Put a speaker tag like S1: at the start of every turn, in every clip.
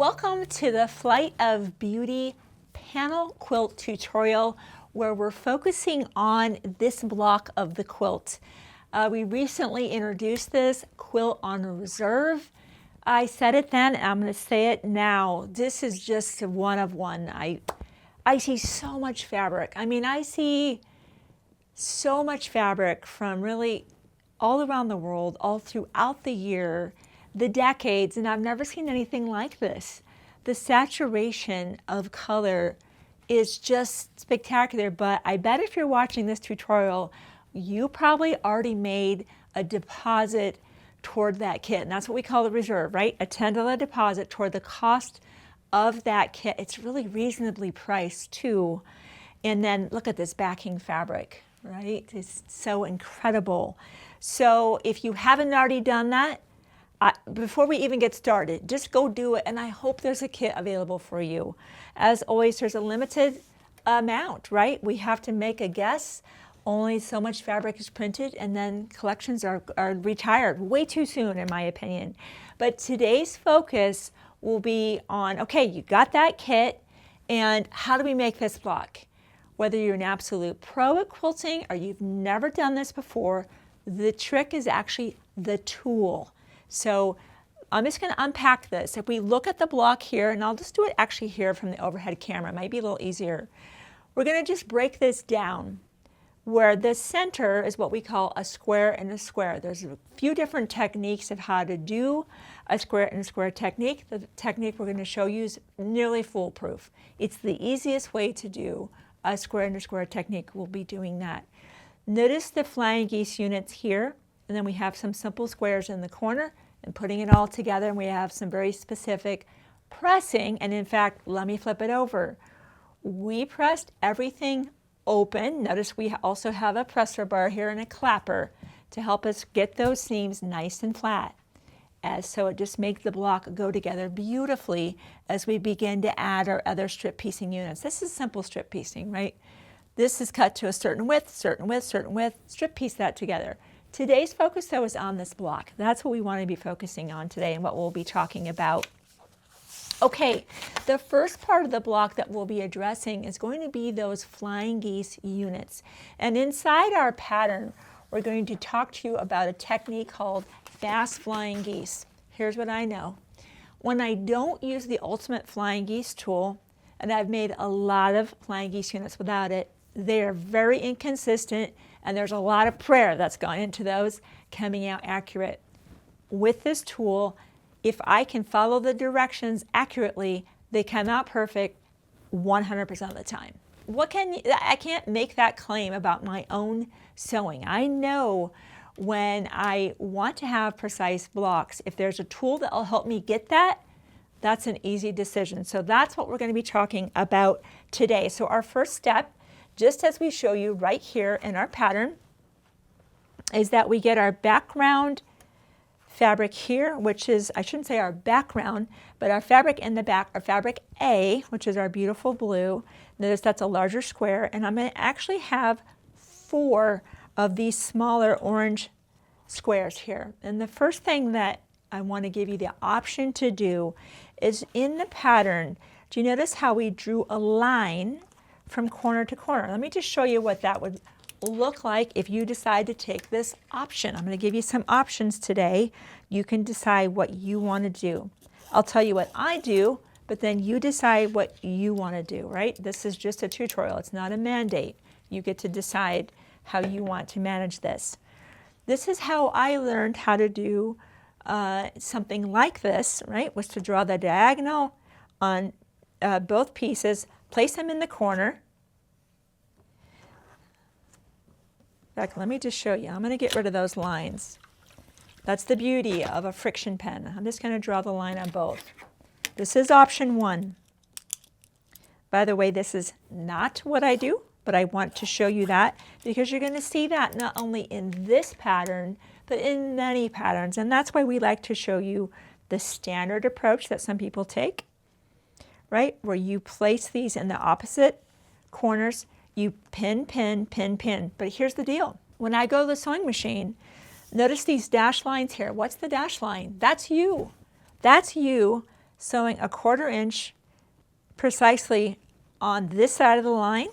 S1: Welcome to the Flight of Beauty panel quilt tutorial where we're focusing on this block of the quilt. We recently introduced this quilt on reserve. I said it then, and I'm going to say it now. This is just a one of one. I see so much fabric. I see so much fabric from really all around the world, all throughout the year, the decades, and I've never seen anything like this. The saturation of color is just spectacular, but I bet if you're watching this tutorial, you probably already made a deposit toward that kit, and that's what we call the reserve, right? A $10 deposit toward the cost of that kit. It's really reasonably priced too. And then look at this backing fabric, right? It's so incredible. So if you haven't already done that, before we even get started, just go do it, and I hope there's a kit available for you. As always, there's a limited amount, right? We have to make a guess. Only so much fabric is printed, and then collections are retired way too soon, in my opinion. But today's focus will be on, okay, you got that kit, and how do we make this block? Whether you're an absolute pro at quilting or you've never done this before, the trick is actually the tool. So I'm just going to unpack this. If we look at the block here, and I'll just do it actually here from the overhead camera, it might be a little easier. We're going to just break this down where the center is what we call a square and a square. There's a few different techniques of how to do a square and a square technique. The technique we're going to show you is nearly foolproof. It's the easiest way to do a square and a square technique. We'll be doing that. Notice the flying geese units here, and then we have some simple squares in the corner and putting it all together, and we have some very specific pressing. And in fact, let me flip it over. We pressed everything open. Notice we also have a presser bar here and a clapper to help us get those seams nice and flat. So it just makes the block go together beautifully as we begin to add our other strip piecing units. This is simple strip piecing, right? This is cut to a certain width, certain width, certain width, strip piece that together. Today's focus, though, is on this block. That's what we want to be focusing on today and what we'll be talking about. Okay, the first part of the block that we'll be addressing is going to be those flying geese units. And inside our pattern, we're going to talk to you about a technique called fast flying geese. Here's what I know. When I don't use the ultimate flying geese tool, and I've made a lot of flying geese units without it, they are very inconsistent, and there's a lot of prayer that's gone into those coming out accurate. With this tool, if I can follow the directions accurately, they come out perfect 100% of the time. I can't make that claim about my own sewing. I know when I want to have precise blocks, if there's a tool that will help me get that, that's an easy decision. So that's what we're going to be talking about today. So our first step, just as we show you right here in our pattern, is that we get our background fabric here, which is, I shouldn't say our background, but our fabric in the back, our fabric A, which is our beautiful blue. Notice that's a larger square, and I'm going to actually have 4 of these smaller orange squares here. And the first thing that I want to give you the option to do is in the pattern, do you notice how we drew a line from corner to corner? Let me just show you what that would look like if you decide to take this option. I'm going to give you some options today. You can decide what you want to do. I'll tell you what I do, but then you decide what you want to do, right? This is just a tutorial. It's not a mandate. You get to decide how you want to manage this. This is how I learned how to do something like this, right? Was to draw the diagonal on both pieces, place them in the corner. In fact, let me just show you. I'm going to get rid of those lines. That's the beauty of a friction pen. I'm just going to draw the line on both. This is option 1. By the way, this is not what I do, but I want to show you that because you're going to see that not only in this pattern, but in many patterns. And that's why we like to show you the standard approach that some people take, right? Where you place these in the opposite corners. You pin, pin, pin, pin. But here's the deal. When I go to the sewing machine, notice these dashed lines here. What's the dash line? That's you. That's you sewing a 1/4 inch precisely on this side of the line,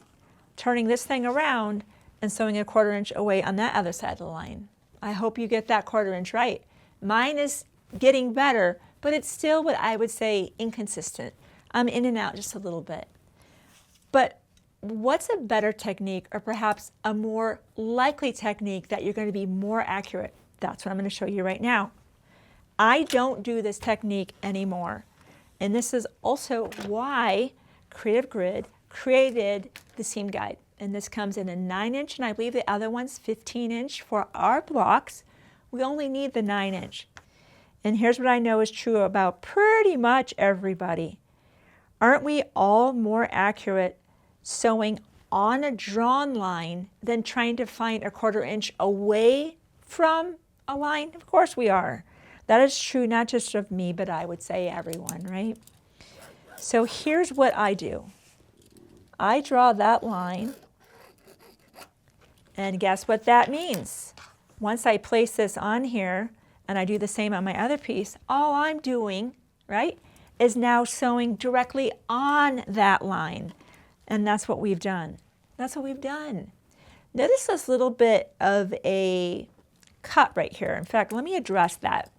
S1: turning this thing around and sewing a 1/4 inch away on that other side of the line. I hope you get that 1/4 inch right. Mine is getting better, but it's still what I would say inconsistent. I'm in and out just a little bit. But what's a better technique, or perhaps a more likely technique that you're going to be more accurate? That's what I'm going to show you right now. I don't do this technique anymore. And this is also why Creative Grid created the seam guide. And this comes in a 9-inch, and I believe the other one's 15-inch for our blocks. We only need the 9-inch. And here's what I know is true about pretty much everybody. Aren't we all more accurate sewing on a drawn line than trying to find a 1/4 inch away from a line? Of course we are. That is true not just of me, but I would say everyone, right? So here's what I do. I draw that line, and guess what that means? Once I place this on here, and I do the same on my other piece, all I'm doing, right, is now sewing directly on that line. And that's what we've done. That's what we've done. Notice this little bit of a cut right here. In fact, let me address that.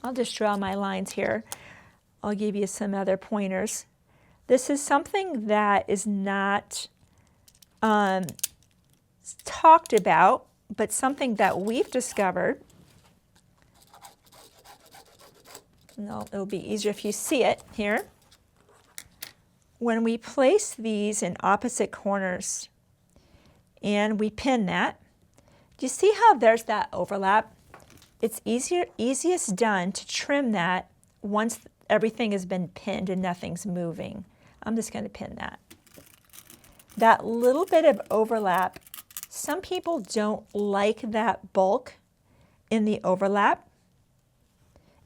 S1: I'll just draw my lines here. I'll give you some other pointers. This is something that is not talked about, but something that we've discovered. No, it'll be easier if you see it here. When we place these in opposite corners and we pin that, do you see how there's that overlap? It's easiest done to trim that once everything has been pinned and nothing's moving. I'm just going to pin that. That little bit of overlap, some people don't like that bulk in the overlap,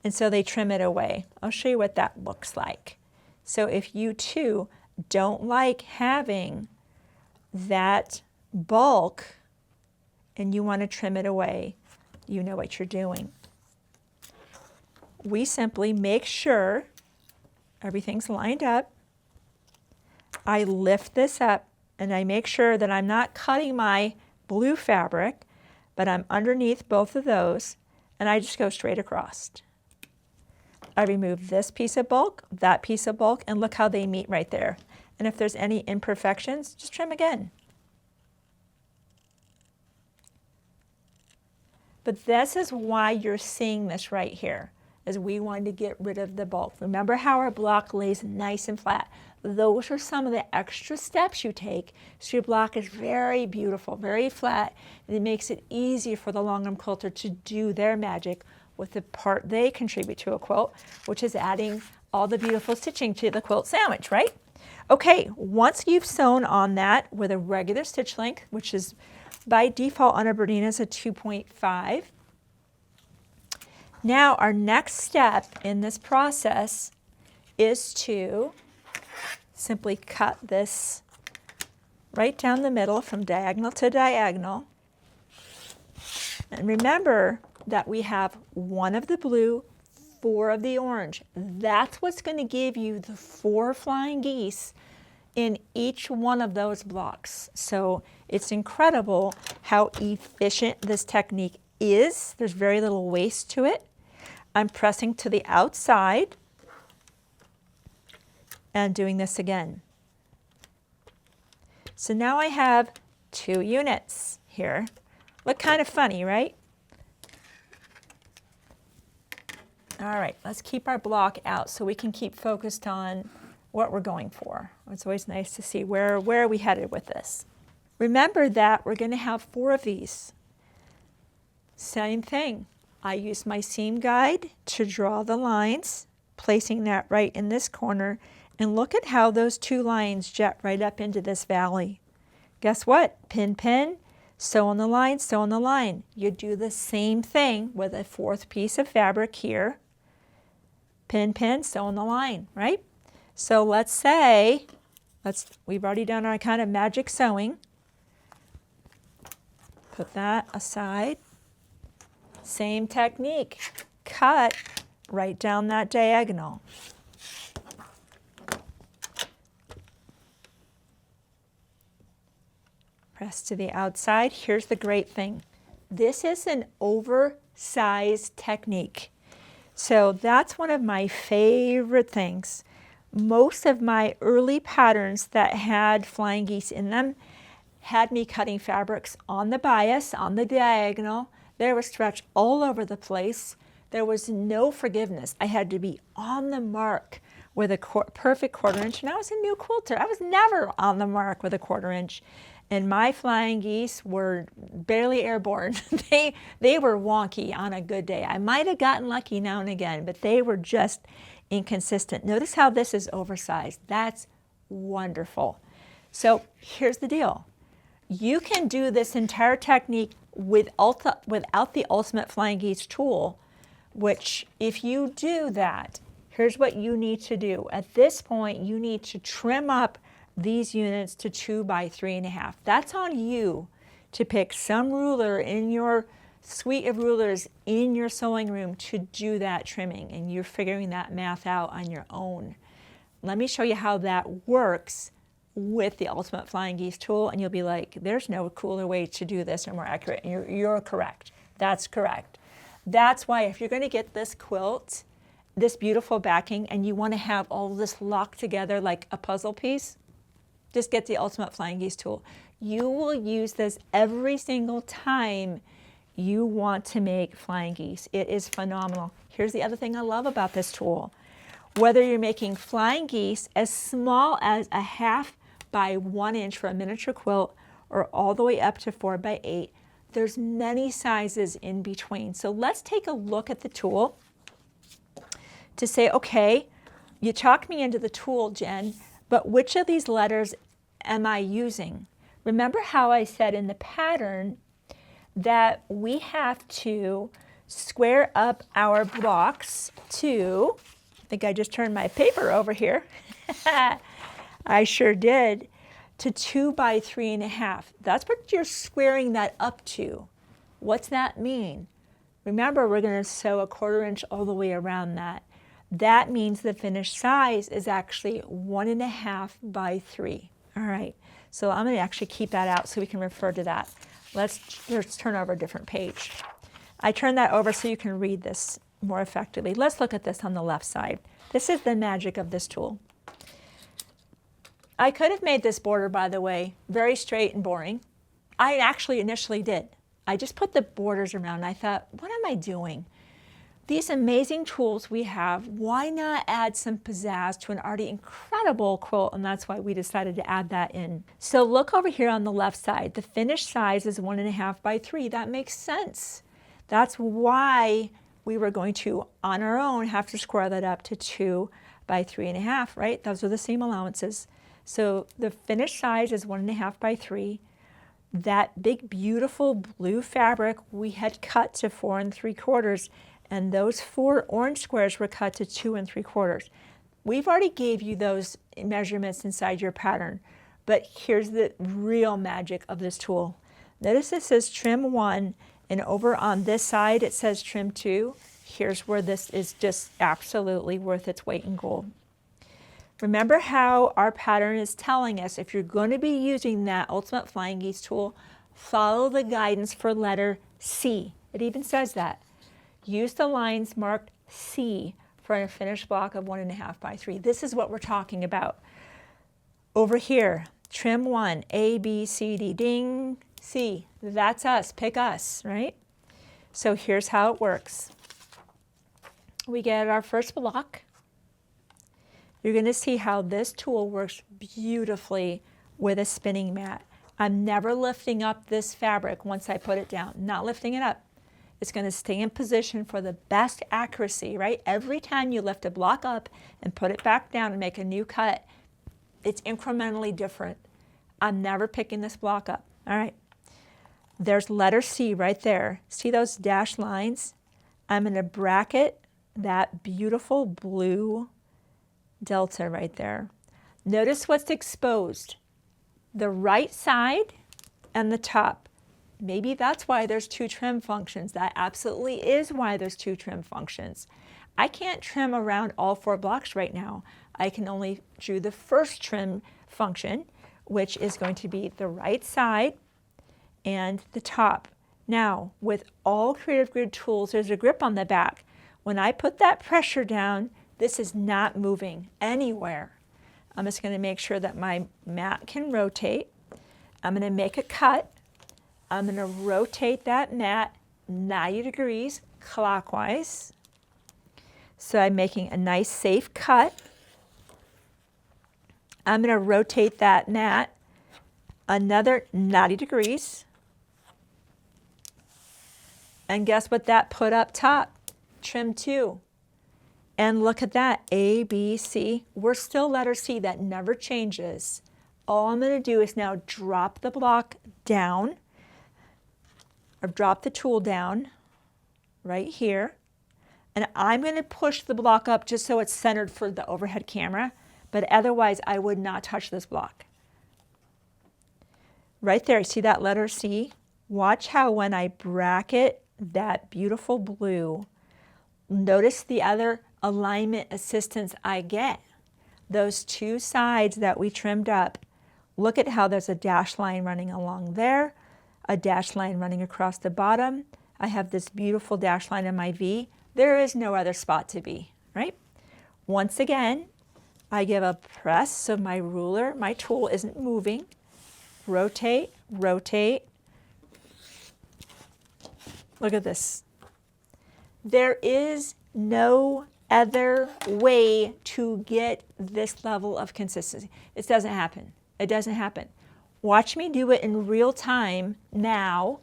S1: and so they trim it away. I'll show you what that looks like. So if you too don't like having that bulk and you want to trim it away, you know what you're doing. We simply make sure everything's lined up. I lift this up and I make sure that I'm not cutting my blue fabric, but I'm underneath both of those, and I just go straight across. I remove this piece of bulk, that piece of bulk, and look how they meet right there. And if there's any imperfections, just trim again. But this is why you're seeing this right here, is we wanted to get rid of the bulk. Remember how our block lays nice and flat? Those are some of the extra steps you take so your block is very beautiful, very flat, and it makes it easier for the long arm quilter to do their magic with the part they contribute to a quilt, which is adding all the beautiful stitching to the quilt sandwich, right? Okay, once you've sewn on that with a regular stitch length, which is by default on a Bernina is a 2.5. Now our next step in this process is to simply cut this right down the middle from diagonal to diagonal. And remember that we have 1 of the blue, 4 of the orange. That's what's going to give you the 4 flying geese in each one of those blocks. So it's incredible how efficient this technique is. There's very little waste to it. I'm pressing to the outside and doing this again. So now I have 2 units here. Look kind of funny, right? All right, let's keep our block out so we can keep focused on what we're going for. It's always nice to see where are we headed with this. Remember that we're going to have 4 of these. Same thing. I use my seam guide to draw the lines, placing that right in this corner, and look at how those 2 lines jet right up into this valley. Guess what? Pin, pin, sew on the line, sew on the line. You do the same thing with a 4th piece of fabric here. Pin, pin, sew on the line, right? So let's say, we've already done our kind of magic sewing. Put that aside. Same technique. Cut right down that diagonal. Press to the outside. Here's the great thing. This is an oversized technique. So that's one of my favorite things. Most of my early patterns that had flying geese in them had me cutting fabrics on the bias, on the diagonal. They were stretched all over the place. There was no forgiveness. I had to be on the mark with a perfect 1/4 inch, and I was a new quilter. I was never on the mark with a 1/4 inch. And my flying geese were barely airborne. they were wonky on a good day. I might have gotten lucky now and again, but they were just inconsistent. Notice how this is oversized. That's wonderful. So here's the deal. You can do this entire technique without the Ultimate Flying Geese tool, which if you do that, here's what you need to do. At this point, you need to trim up these units to 2 by 3.5. That's on you to pick some ruler in your suite of rulers in your sewing room to do that trimming, and you're figuring that math out on your own. Let me show you how that works with the Ultimate Flying Geese tool, and you'll be like, there's no cooler way to do this or more accurate. And you're correct. That's correct. That's why if you're going to get this quilt, this beautiful backing, and you want to have all this locked together like a puzzle piece, just get the Ultimate Flying Geese tool. You will use this every single time you want to make flying geese. It is phenomenal. Here's the other thing I love about this tool. Whether you're making flying geese as small as a 1/2 by 1 inch for a miniature quilt or all the way up to 4 by 8, there's many sizes in between. So let's take a look at the tool to say, okay, you talked me into the tool, Jen, but which of these letters am I using? Remember how I said in the pattern that we have to square up our blocks to, I think I just turned my paper over here. I sure did, to 2 by 3.5. That's what you're squaring that up to. What's that mean? Remember, we're going to sew a 1/4 inch all the way around that. That means the finished size is actually 1.5 by 3. All right, so I'm going to actually keep that out so we can refer to that. Let's turn over a different page. I turned that over so you can read this more effectively. Let's look at this on the left side. This is the magic of this tool. I could have made this border, by the way, very straight and boring. I actually initially did. I just put the borders around and I thought, what am I doing? These amazing tools we have, why not add some pizzazz to an already incredible quilt? And that's why we decided to add that in. So look over here on the left side. The finished size is 1.5 by 3. That makes sense. That's why we were going to, on our own, have to square that up to 2 by 3.5, right? Those are the same allowances. So the finished size is 1.5 by 3. That big, beautiful blue fabric we had cut to 4 3/4, and those 4 orange squares were cut to 2 3/4. We've already gave you those measurements inside your pattern, but here's the real magic of this tool. Notice it says trim 1, and over on this side it says trim 2. Here's where this is just absolutely worth its weight in gold. Remember how our pattern is telling us if you're going to be using that Ultimate Flying Geese tool, follow the guidance for letter C. It even says that. Use the lines marked C for a finished block of 1.5 by 3. This is what we're talking about. Over here, trim 1, A, B, C, D, ding, C. That's us, pick us, right? So here's how it works. We get our first block. You're going to see how this tool works beautifully with a spinning mat. I'm never lifting up this fabric once I put it down, not lifting it up. It's going to stay in position for the best accuracy, right? Every time you lift a block up and put it back down and make a new cut, it's incrementally different. I'm never picking this block up, all right? There's letter C right there. See those dashed lines? I'm going to bracket that beautiful blue delta right there. Notice what's exposed. The right side and the top. Maybe that's why there's 2 trim functions. That absolutely is why there's 2 trim functions. I can't trim around all 4 blocks right now. I can only do the first trim function, which is going to be the right side and the top. Now, with all Creative Grid tools, there's a grip on the back. When I put that pressure down, this is not moving anywhere. I'm just going to make sure that my mat can rotate. I'm going to make a cut. I'm going to rotate that mat 90 degrees clockwise. So I'm making a nice safe cut. I'm going to rotate that mat another 90 degrees. And guess what that put up top? Trim 2. And look at that, A, B, C. We're still letter C, that never changes. All I'm going to do is now drop the block down, or drop the tool down right here. And I'm going to push the block up just so it's centered for the overhead camera, but otherwise I would not touch this block. Right there, see that letter C? Watch how when I bracket that beautiful blue, notice the other alignment assistance I get. Those 2 sides that we trimmed up, look at how there's a dash line running along there, a dash line running across the bottom. I have this beautiful dash line in my V. There is no other spot to be, right? Once again, I give a press so my ruler, my tool isn't moving. Rotate, rotate. Look at this. There is no other way to get this level of consistency. It doesn't happen. It doesn't happen. Watch me do it in real time now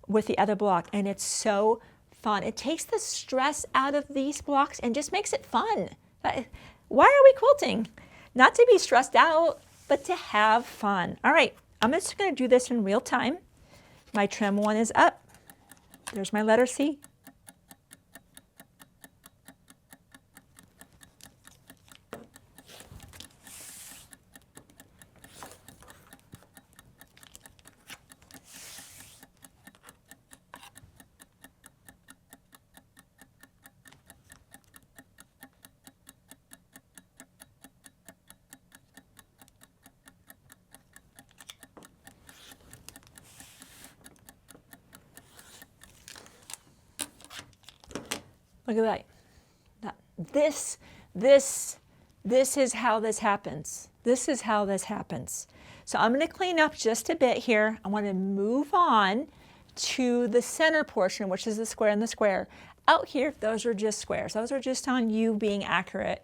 S1: with the other block, and it's so fun. It takes the stress out of these blocks and just makes it fun. Why are we quilting? Not to be stressed out, but to have fun. All right, I'm just going to do this in real time. My trim 1 is up. There's my letter C. Look at that. This is how this happens. This is how this happens. So I'm going to clean up just a bit here. I want to move on to the center portion, which is the square and the square. Out here, those are just squares. Those are just on you being accurate.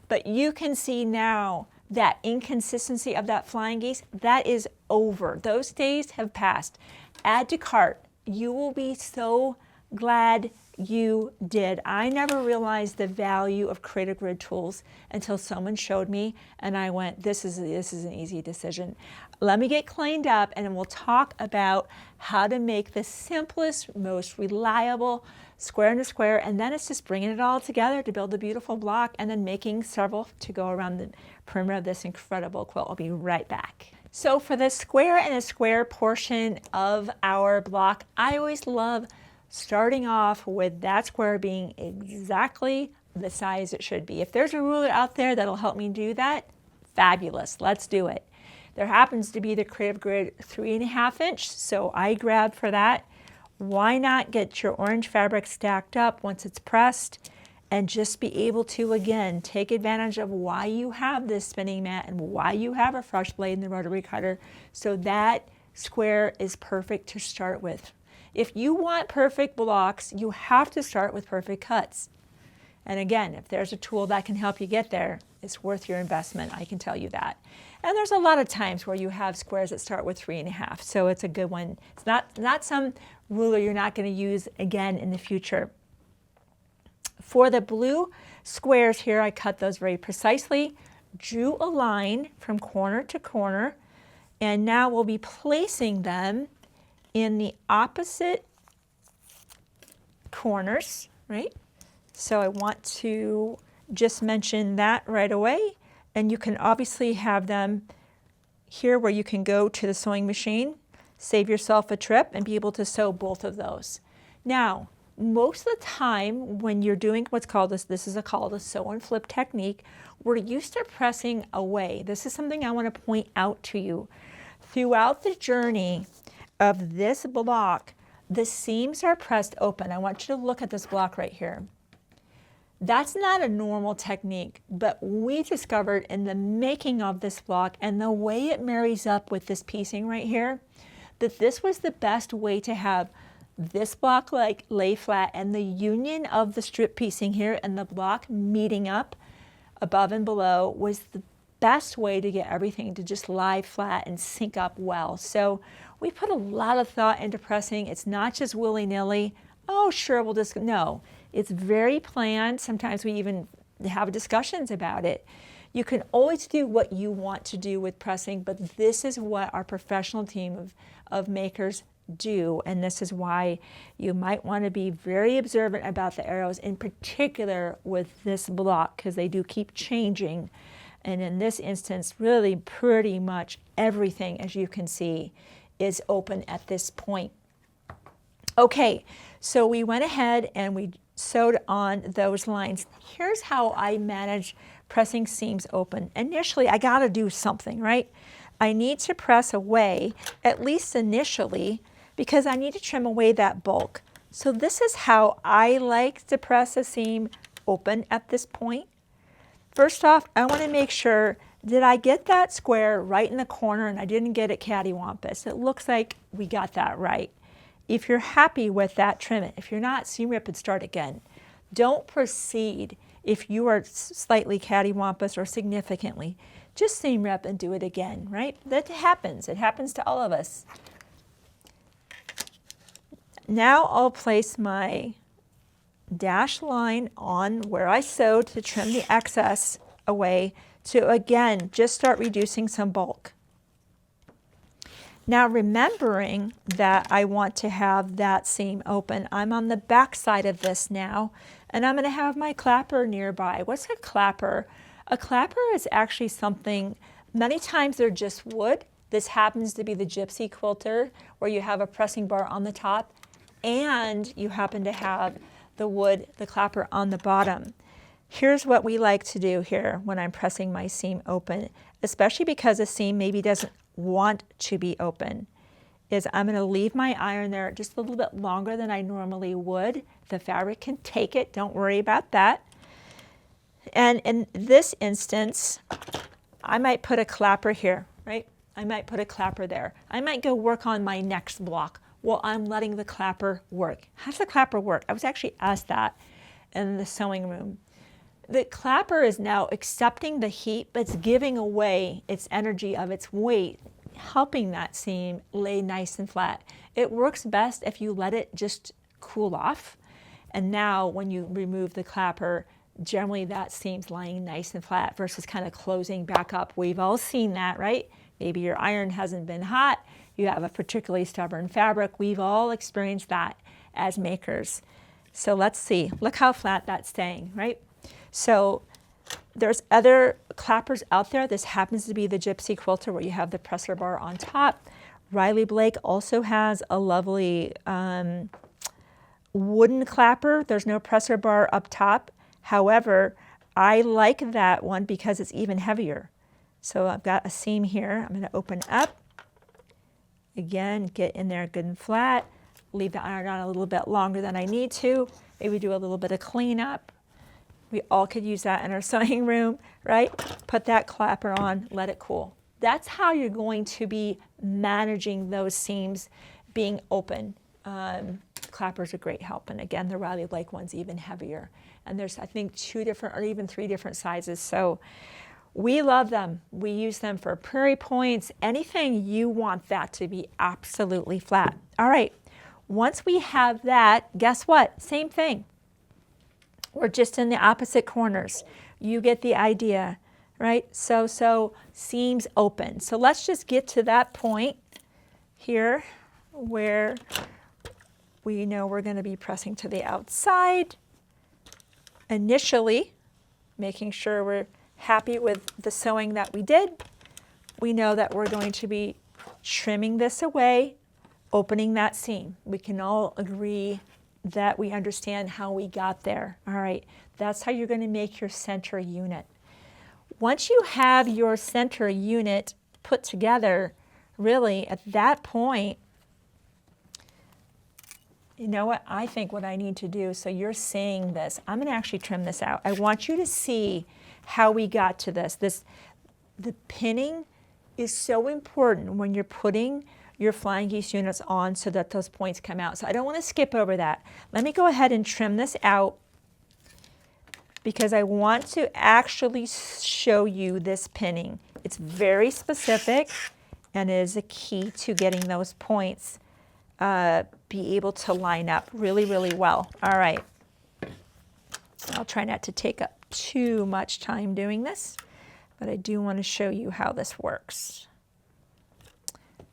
S1: But you can see now that inconsistency of that flying geese, that is over. Those days have passed. Add to cart. You will be so glad you did. I never realized the value of Creative Grid tools until someone showed me, and I went, this is an easy decision. Let me get cleaned up, and then we'll talk about how to make the simplest, most reliable square into square, and then it's just bringing it all together to build a beautiful block, and then making several to go around the perimeter of this incredible quilt. I'll be right back. So for the square and a square portion of our block, I always love starting off with that square being exactly the size it should be. If there's a ruler out there that'll help me do that, fabulous, let's do it. There happens to be the Creative Grid 3.5 inch, so I grabbed for that. Why not get your orange fabric stacked up once it's pressed and just be able to, again, take advantage of why you have this spinning mat and why you have a fresh blade in the rotary cutter, so that square is perfect to start with. If you want perfect blocks, you have to start with perfect cuts. And again, if there's a tool that can help you get there, it's worth your investment, I can tell you that. And there's a lot of times where you have squares that start with 3.5, so it's a good one. It's not some ruler you're not going to use again in the future. For the blue squares here, I cut those very precisely, drew a line from corner to corner, and now we'll be placing them in the opposite corners, right? So I want to just mention that right away. And you can obviously have them here where you can go to the sewing machine, save yourself a trip, and be able to sew both of those. Now, Most of the time when you're doing what's called this is called a sew and flip technique, we're used to pressing away. This is something I want to point out to you. Throughout the journey of this block, the seams are pressed open. I want you to look at this block right here. That's not a normal technique, but we discovered in the making of this block and the way it marries up with this piecing right here, that this was the best way to have this block like lay flat and the union of the strip piecing here and the block meeting up above and below was the best way to get everything to just lie flat and sync up well. So we put a lot of thought into pressing. It's not just willy-nilly, oh sure, we'll just, no. It's very planned. Sometimes we even have discussions about it. You can always do what you want to do with pressing, but this is what our professional team of makers do, and this is why you might want to be very observant about the arrows, in particular with this block, because they do keep changing. And in this instance, really pretty much everything, as you can see, is open at this point. Okay, so we went ahead and we sewed on those lines. Here's how I manage pressing seams open. Initially, I got to do something, right? I need to press away, at least initially, because I need to trim away that bulk. So this is how I like to press a seam open at this point. First off, I want to make sure, did I get that square right in the corner and I didn't get it cattywampus? It looks like we got that right. If you're happy with that, trim it. If you're not, seam rip and start again. Don't proceed if you are slightly cattywampus or significantly. Just seam rip and do it again, right? That happens. It happens to all of us. Now I'll place my dash line on where I sewed to trim the excess away to, again, just start reducing some bulk. Now remembering that I want to have that seam open, I'm on the back side of this now, and I'm going to have my clapper nearby. What's a clapper? A clapper is actually something, many times they're just wood. This happens to be the gypsy quilter, where you have a pressing bar on the top, and you happen to have the wood, the clapper on the bottom. Here's what we like to do here when I'm pressing my seam open, especially because a seam maybe doesn't want to be open, is I'm going to leave my iron there just a little bit longer than I normally would. The fabric can take it, don't worry about that. And in this instance, I might put a clapper here, right? I might put a clapper there. I might go work on my next block while I'm letting the clapper work. How does the clapper work? I was actually asked that in the sewing room. The clapper is now accepting the heat, but it's giving away its energy of its weight, helping that seam lay nice and flat. It works best if you let it just cool off. And now when you remove the clapper, generally that seam's lying nice and flat versus kind of closing back up. We've all seen that, right? Maybe your iron hasn't been hot. You have a particularly stubborn fabric. We've all experienced that as makers. So let's see. Look how flat that's staying, right? So there's other clappers out there. This happens to be the gypsy quilter where you have the presser bar on top. Riley Blake also has a lovely wooden clapper. There's no presser bar up top. However, I like that one because it's even heavier. So I've got a seam here. I'm going to open up. Again, get in there good and flat. Leave the iron on a little bit longer than I need to. Maybe do a little bit of cleanup. We all could use that in our sewing room, right? Put that clapper on, let it cool. That's how you're going to be managing those seams being open. Clappers are great help. And again, the Riley Blake one's even heavier. And there's, I think, 2 different or even 3 different sizes. So we love them. We use them for prairie points, anything you want that to be absolutely flat. All right, once we have that, guess what? Same thing. We're just in the opposite corners. You get the idea, right? So seams open. So let's just get to that point here where we know we're going to be pressing to the outside. Initially, making sure we're happy with the sewing that we did. We know that we're going to be trimming this away, opening that seam. We can all agree that we understand how we got there. All right, that's how you're going to make your center unit. Once you have your center unit put together, really at that point, you know what, I think what I need to do, so you're seeing this, I'm going to actually trim this out. I want you to see how we got to this. The pinning is so important when you're putting your Flying Geese units on so that those points come out. So I don't want to skip over that. Let me go ahead and trim this out because I want to actually show you this pinning. It's very specific and is a key to getting those points be able to line up really, really well. All right. I'll try not to take up too much time doing this, but I do want to show you how this works.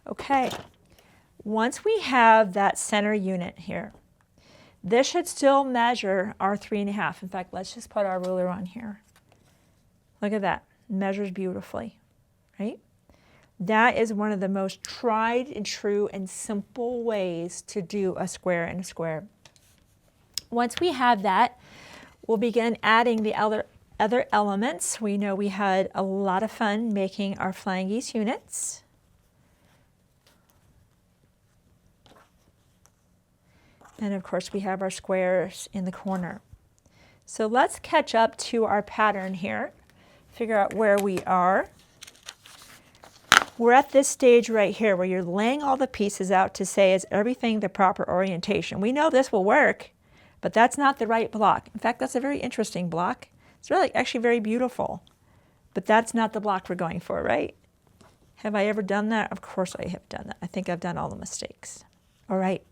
S1: Okay, once we have that center unit here, this should still measure our 3.5. In fact, let's just put our ruler on here. Look at that, it measures beautifully, right? That is one of the most tried and true and simple ways to do a square and a square. Once we have that, we'll begin adding the other elements. We know we had a lot of fun making our Flying Geese units. And of course we have our squares in the corner. So let's catch up to our pattern here, figure out where we are. We're at this stage right here where you're laying all the pieces out to say, is everything the proper orientation? We know this will work, but that's not the right block. In fact, that's a very interesting block. It's really actually very beautiful, but that's not the block we're going for, right? Have I ever done that? Of course I have done that. I think I've done all the mistakes. All right.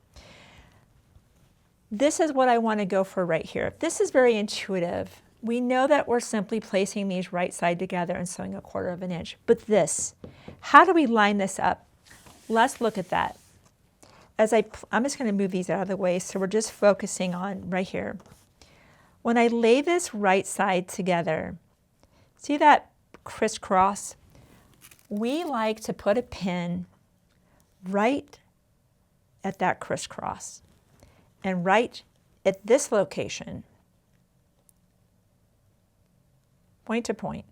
S1: This is what I want to go for right here. This is very intuitive. We know that we're simply placing these right side together and sewing 1/4 inch. But this, how do we line this up? Let's look at that. I'm just going to move these out of the way, so we're just focusing on right here. When I lay this right side together, see that crisscross? We like to put a pin right at that crisscross. And right at this location, point to point,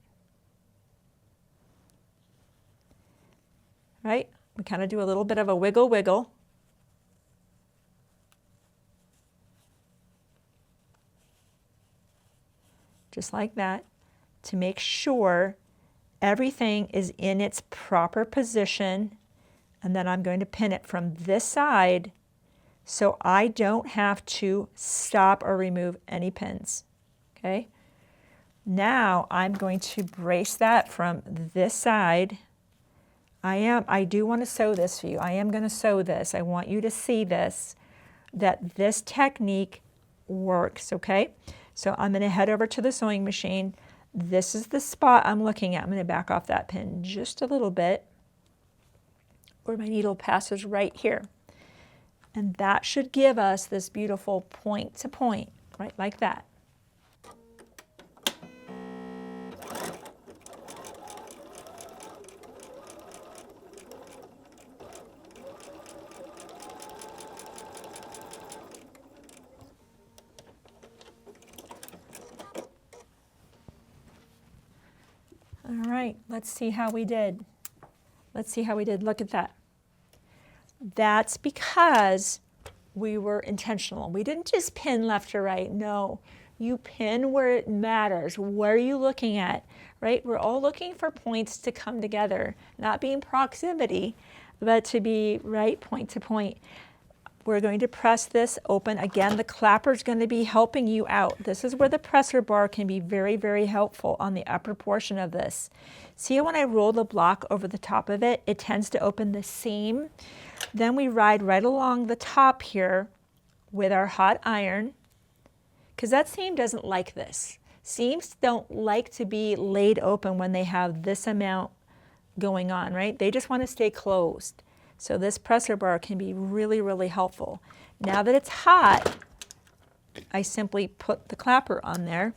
S1: right? We kind of do a little bit of a wiggle, wiggle. Just like that, to make sure everything is in its proper position. And then I'm going to pin it from this side so I don't have to stop or remove any pins, okay? Now I'm going to brace that from this side. I do want to sew this for you. I am going to sew this. I want you to see this, that this technique works, okay? So I'm going to head over to the sewing machine. This is the spot I'm looking at. I'm going to back off that pin just a little bit where my needle passes right here. And that should give us this beautiful point to point, right, like that. All right, let's see how we did. Let's see how we did. Look at that. That's because we were intentional. We didn't just pin left or right. No, you pin where it matters. Where are you looking at, right? We're all looking for points to come together, not being proximity, but to be right point to point. We're going to press this open. Again, the clapper is going to be helping you out. This is where the presser bar can be very, very helpful on the upper portion of this. See when I roll the block over the top of it, it tends to open the seam. Then we ride right along the top here with our hot iron, because that seam doesn't like this. Seams don't like to be laid open when they have this amount going on, right? They just want to stay closed. So this presser bar can be really, really helpful. Now that it's hot, I simply put the clapper on there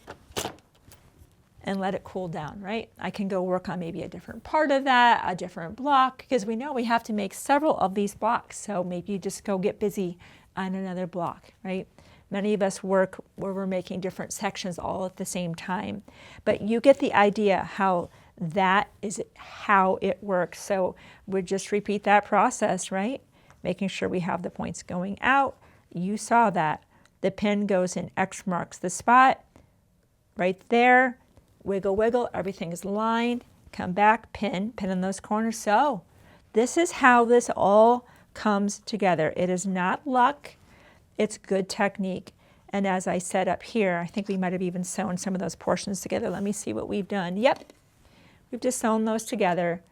S1: and let it cool down, right? I can go work on maybe a different part of that, a different block, because we know we have to make several of these blocks. So maybe you just go get busy on another block, right? Many of us work where we're making different sections all at the same time. But you get the idea how that is how it works. So we just repeat that process, right? Making sure we have the points going out. You saw that. The pin goes in, X marks the spot, right there. Wiggle, wiggle, everything is lined. Come back, pin in those corners. So this is how this all comes together. It is not luck. It's good technique. And as I said up here, I think we might have even sewn some of those portions together. Let me see what we've done. Yep, we've just sewn those together.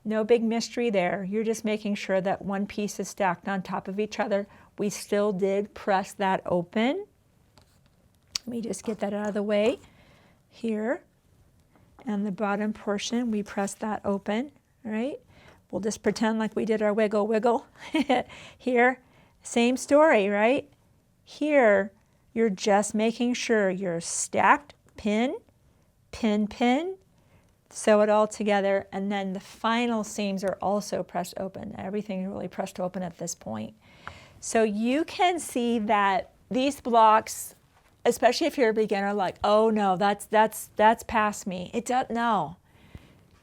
S1: No big mystery there. You're just making sure that one piece is stacked on top of each other. We still did press that open. Let me just get that out of the way here. And the bottom portion, we press that open, right? We'll just pretend like we did our wiggle, wiggle. Here, same story, right? Here, you're just making sure you're stacked, pin, pin, pin, sew it all together, and then the final seams are also pressed open. Everything is really pressed open at this point. So you can see that these blocks, especially if you're a beginner, like, oh no, that's past me. It doesn't, no.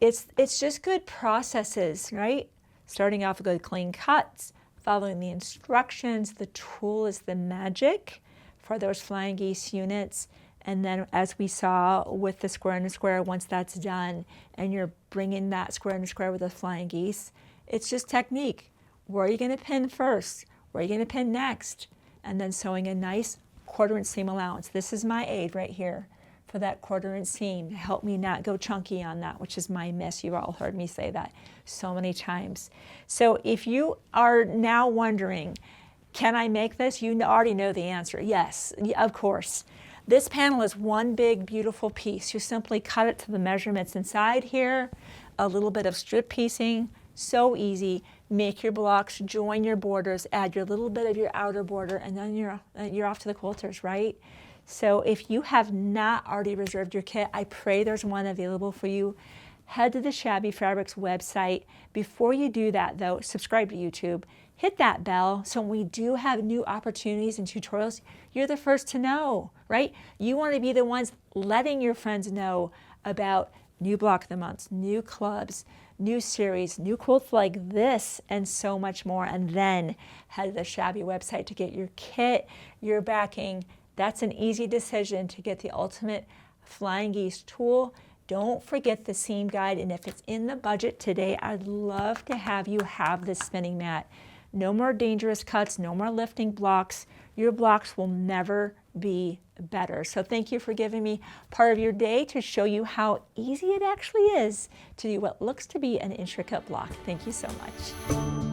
S1: It's just good processes, right? Starting off with good clean cuts, following the instructions. The tool is the magic for those Flying Geese units. And then as we saw with the square and the square, once that's done and you're bringing that square and the square with the Flying Geese, it's just technique. Where are you going to pin first? Where are you going to pin next? And then sewing a nice 1/4 inch seam allowance. This is my aid right here for that 1/4 inch seam to help me not go chunky on that, which is my miss. You've all heard me say that so many times. So if you are now wondering, can I make this? You already know the answer. Yes, of course. This panel is one big, beautiful piece. You simply cut it to the measurements inside here, a little bit of strip piecing, so easy. Make your blocks, join your borders, add your little bit of your outer border, and then you're off to the quilters, right? So if you have not already reserved your kit, I pray there's one available for you. Head to the Shabby Fabrics website. Before you do that, though, subscribe to YouTube. Hit that bell so when we do have new opportunities and tutorials, you're the first to know, right? You want to be the ones letting your friends know about new block of the months, new clubs, new series, new quilts like this, and so much more. And then head to the Shabby website to get your kit, your backing. That's an easy decision to get the ultimate Flying Geese tool. Don't forget the seam guide, and if it's in the budget today, I'd love to have you have this spinning mat. No more dangerous cuts, no more lifting blocks. Your blocks will never be better. So thank you for giving me part of your day to show you how easy it actually is to do what looks to be an intricate block. Thank you so much.